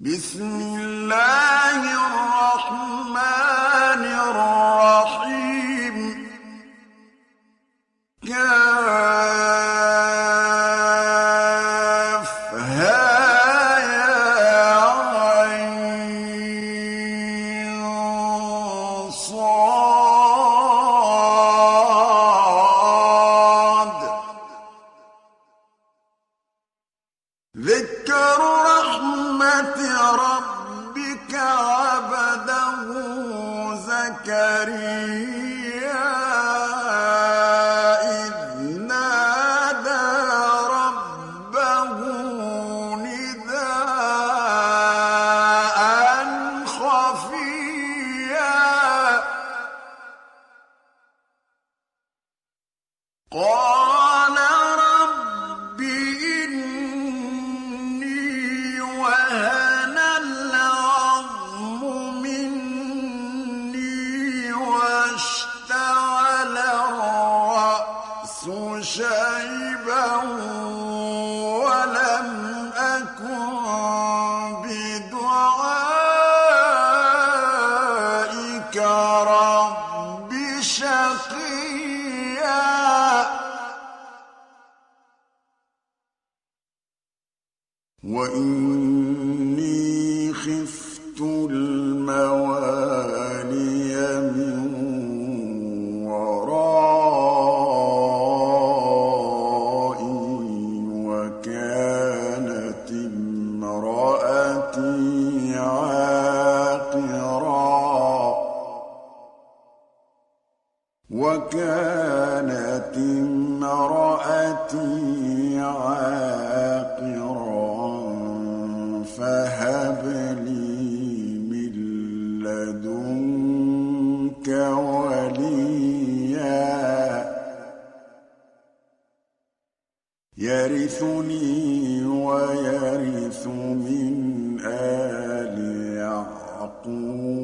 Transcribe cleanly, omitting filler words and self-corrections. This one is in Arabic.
بسم الله الرحمن الرحيم كافها عين صاد ذكر رحمة ربك عبده زكريا إذ نادى ربه نداء خفيا قال رب إني وهن العظم مني واشتعل الرأس شيبا ولم أكن بدعائك رب شقيا وإني خفت الموالي من ورائي وكانت امرأتي عاقرا فهب لي من لدنك وليا يرثني ويرث من آل يعقوب